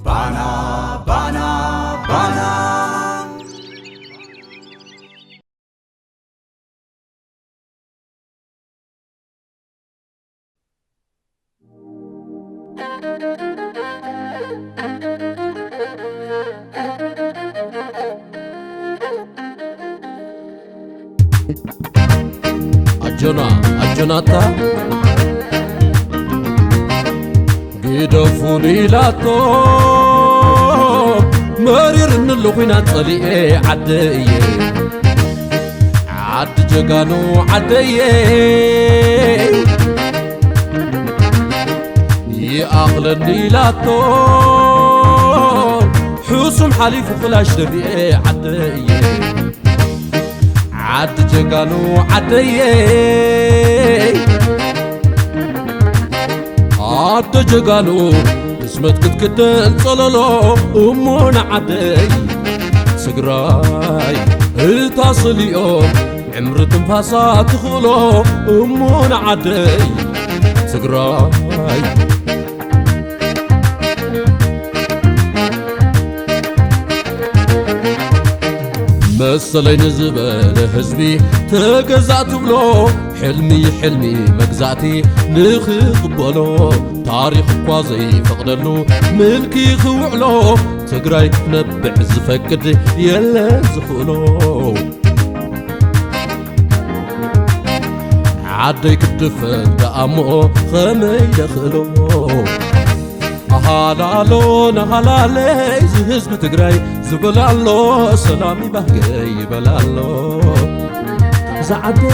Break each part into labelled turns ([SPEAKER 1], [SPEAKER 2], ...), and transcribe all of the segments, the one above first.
[SPEAKER 1] Bana, bana, bana.
[SPEAKER 2] أجناتا قدفوني لاتو مرير نلوخينا طليقي عدي عد جغانو عدي يأغلني لاتو حسم حليف خلاش دبي عدي عد جغانو عدي عد جغانو اسمت كتكتن صلالو أمون عدي سقراي التصليو عمر تنفاسات خلو أمون عدي سقراي مسلين زبال حزبي تقزعت بلو حلمي مقزعتي نخقبلو تاريخ قوازي فقدلو ملكي خوعلو تقراي نبع زفقد يلا زخلو عدي كدفن دقامو خمي دخلو هالالو نهالالي زهزب تقراي زبلالو سلامي بهجي يبلالو زعدي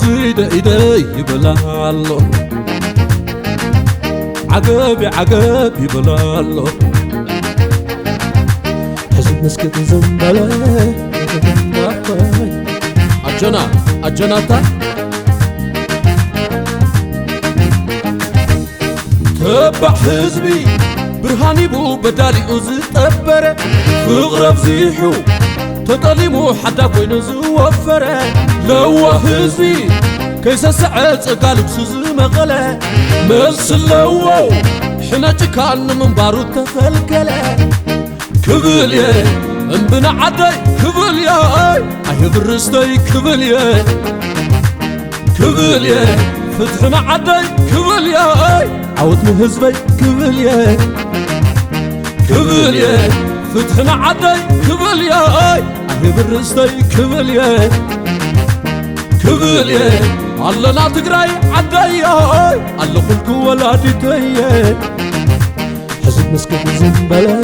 [SPEAKER 2] زيد ايدي يبلالو عقب يبلالو حزب مسكت زنبالي أجناتا تبع حزبي برهاني بو بدالي أزتبرة فغرب زيحو تطليمو حدا كوين زوفرة لو حزبي كيس سعد قالب سوز مغلة مسل لو حنا كان من بارو تخلقلة كبل يا انبنا عدي كبل يا اي برستي كبل يا فتحنا عدي كبل يا عود مهزبي كبل يا فتحنا عدي كبل يا اي برستي كبل يا الله لا تقراي عدي يا الله خلق ولادي تي حزب مسكت زنبلة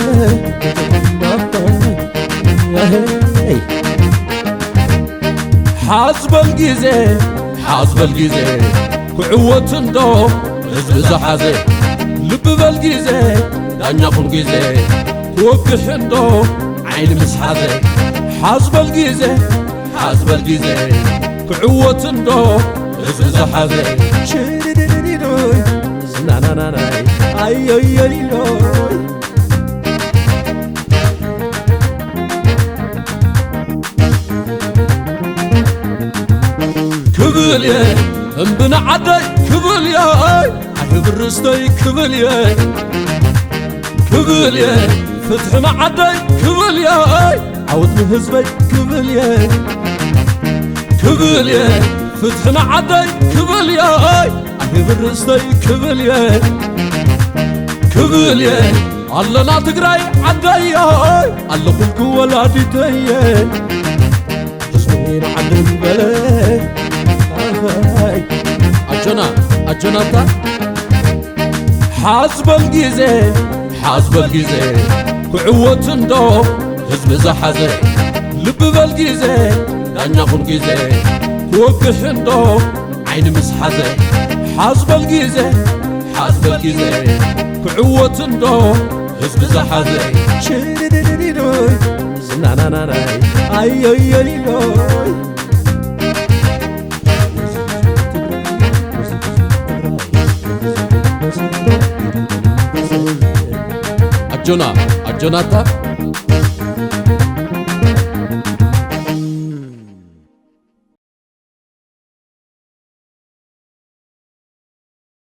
[SPEAKER 2] حاسب الجيزة كعوة ندو حزب زحازي لب بالجيزة دانيا خل جيزة توقف ندو عين مسحازي حاسب الجيزة كعوة ندو حزب زحازي شيريريريروي زناناناي ايويريروي كبل يا انبنا عدي كبل يا اي برستي كبل يا فتحنا عدي كبل يا عود مهزبي كبل يا فتحنا عدي كبل يا اي برستي كبل يا الله لا تقراي عدي يا الله خلق ولادي تي حزبين عد البلد أجناتا حاسب الجيزة كعوة ندو حزب زحازي لب بالجيزة دانيا خل جيزة توقف ندو عين مسحازي حاسب الجيزة كعوة ندو حزب زحازي شيريريريروي زناناناي ايويريروي أجناتا